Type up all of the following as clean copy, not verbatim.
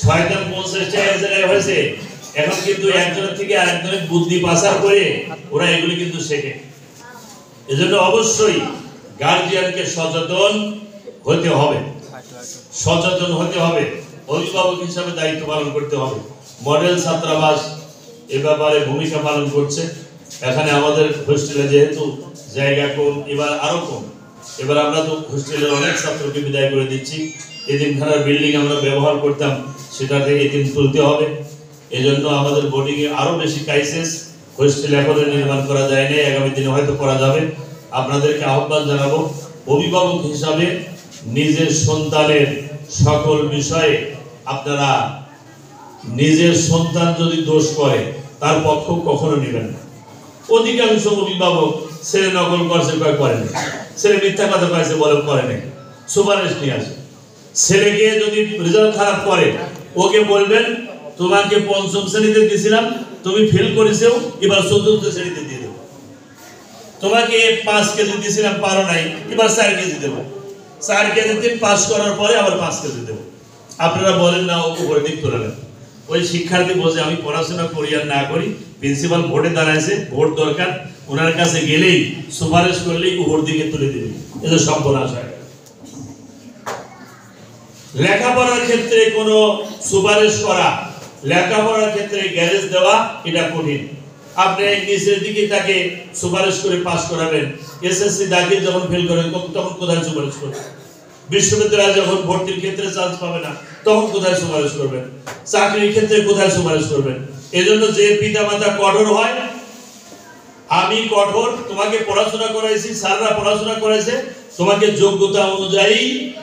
শয়তান 50টা এক জায়গায় হয়েছে, এখন কিন্তু একজনের থেকে আরেকজনের বুদ্ধি পাচার করে ওরা এগুলি কিন্তু শেখে। এজন্য অবশ্যই গার্জিয়ানকে সচেতন হতে হবে, সচেতন হতে হবে, অভিভাবক হিসাবে দায়িত্ব পালন করতে হবে। মডেল ছাত্রাবাস এ ব্যাপারে ভূমিকা পালন করছে। এখানে আমাদের হোস্টেলে যেহেতু জায়গা কম, এবার আরো কম, এবার আমরা তো হোস্টেলের অনেক ছাত্রকে বিদায় করে দিচ্ছি। এতিমখানার বিল্ডিং আমরা ব্যবহার করতাম, সেটা থেকে এতিম তুলতে হবে। এজন্য আমাদের বোর্ডিংয়ে আরো বেশি ক্রাইসিস, হোস্টেল এখনো নির্মাণ করা যায়নি, আগামী দিনে হয়তো করা যাবে। আপনাদেরকে আহ্বান জানাবো, অভিভাবক হিসাবে নিজের সন্তানের সকল বিষয়ে আপনারা, নিজের সন্তান যদি দোষ করে তার পক্ষ কখনো নেবেন না। অধিকাংশ অভিভাবক ছেলে নকল করছে করেন, ছেলে মিথ্যা কথা কয়েছে বলে করে নাই, সুপারিশ নিয়ে আসে। ছেলেকে যদি রেজাল্ট খারাপ করে ওকে বলবেন তোমাকে 5ম শ্রেণীতে দিয়েছিলাম, তুমি ফেল করেছো, এবার 4র্থ শ্রেণীতে দিয়ে দেবো। তোমাকে 5 কেজি দিয়েছিলাম, পারো নাই, এবার 4 কেজি দেবো। 4 কেজিতে পাস করার পরে আবার 5 কেজি দেবো। আপনারা বলেন না ওকে উপরে দিক তুলে নেন। ওই শিক্ষার্থী বলছে আমি পড়াশোনা করি আর না করি, প্রিন্সিপাল ভোটে দাঁড়াইছে, ভোট দরকার, ওনার কাছে গেলেই সুপারিশ করলেই উপর দিকে তুলে দেবে। এটা সর্বনাশ হয়। লেখাপড়ার ক্ষেত্রে কোনো সুপারিশ করা, লেখাপড়ার ক্ষেত্রে গ্যারেজ দেওয়া এটা কঠিন। আপনি নিচের দিকে তাকে সুপারিশ করে পাস করাবেন, এসএসসি দাখিল যখন ফেল করেন তখন কোথায় সুপারিশ করবেন? বিশ্ববিদ্যালয়ে যখন ভর্তির ক্ষেত্রে চান্স পাবে না তখন কোথায় সুপারিশ করবেন? চাকরির ক্ষেত্রে কোথায় সুপারিশ করবেন? এজন্য যে পিতামাতা কঠোর হয়, আমি কঠোর, তোমাকে পড়াশোনা করাইছি, স্যাররা পড়াশোনা করাইছে, তোমাকে যোগ্যতা অনুযায়ী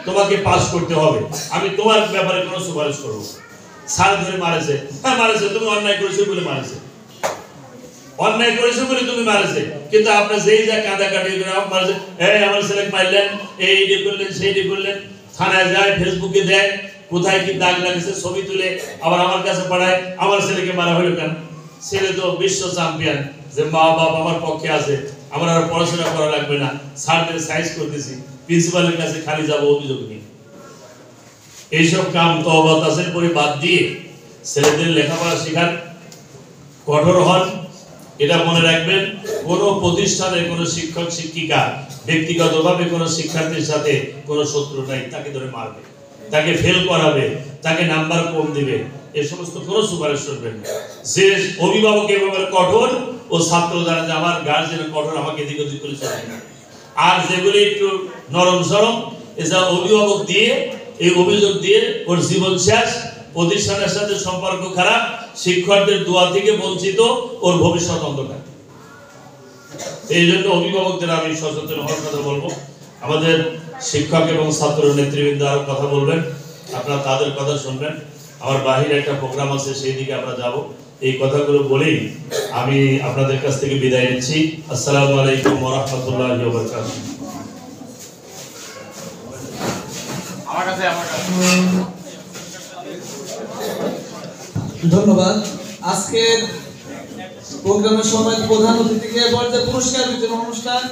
তোমাকে পাস করতে হবে, আমি তোমার ব্যাপারে কোনো সুপারিশ করব। স্যার ধরে মারেছে, হ্যাঁ মারেছে, তুমি অন্যায় করেছো বলে মারেছে, অন্যায় করেছো বলে তুমি মারেছে, কিন্তু আপনার যেই যা কাঁদাকাটি মারেছে, এই আমার ছেলে মারলেন, এই ডি করলেন, সেই ডি করলেন, থানায় যায়, ফেসবুকে দেয়, কোথায় কি দাগ লাগছে ছবি তুলে আবার আমার কাছে পাঠায়, আমার ছেলেকে মারা হলো কেন? ছেলে তো বিশ্ব চ্যাম্পিয়ন, যে মা বাপ আমার পক্ষে আছে, আমার আর পড়াশোনা করা লাগবে না, স্যারদের সাইজ করতেছি, প্রিন্সিপালের কাছে খালি যাব অভিযোগ নিয়ে। এইসব কাম তওবা তাসের করে বাদ দিয়ে ছেলেদের লেখাপড়া শেখান, কঠোর হন। এটা মনে রাখবেন, কোন প্রতিষ্ঠানের কোন শিক্ষক শিক্ষিকা ব্যক্তিগতভাবে কোন শিক্ষার্থীর সাথে কোন শত্রু নাই, তাকে ধরে মারবে, তাকে ফেল করাবে, তাকে নাম্বার কম দিবে, এই সমস্ত কোন সুপারিশ করবেন না। যে অভিভাবক এভাবে কঠোর, ও ছাত্র জানে যে আমার গার্জেন কঠোর, আমাকে এদিক ওদিক করে চলে না। আর যেগুলি একটু নরম সরম, এসব অভিভাবক দিয়ে, এই অভিযোগ দিয়ে ওর জীবন শেষ, প্রতিষ্ঠানের সাথে সম্পর্ক খারাপ, শিক্ষকদের দোয়া থেকে বঞ্চিত, ওর ভবিষ্যৎ অন্ধকার। এই জন্য অভিভাবকদের আমি সচেতন হওয়ার কথা বলবো। আমাদের শিক্ষক এবং ছাত্র নেতৃবৃন্দ আরো কথা বলবেন, আপনারা তাদের কথা শুনবেন। আমার বাহিরে একটা প্রোগ্রাম আছে, সেই দিকে আমরা যাব। এই কথাগুলো বলেই আমি আপনাদের কাছ থেকে বিদায় নিচ্ছি। আসসালামু আলাইকুম ওয়া রাহমাতুল্লাহি ওয়া বারাকাতুহু। ধন্যবাদ। আজকের প্রোগ্রামের সময় প্রধান অতিথিকে বলতে পুরস্কার বিতরণ অনুষ্ঠান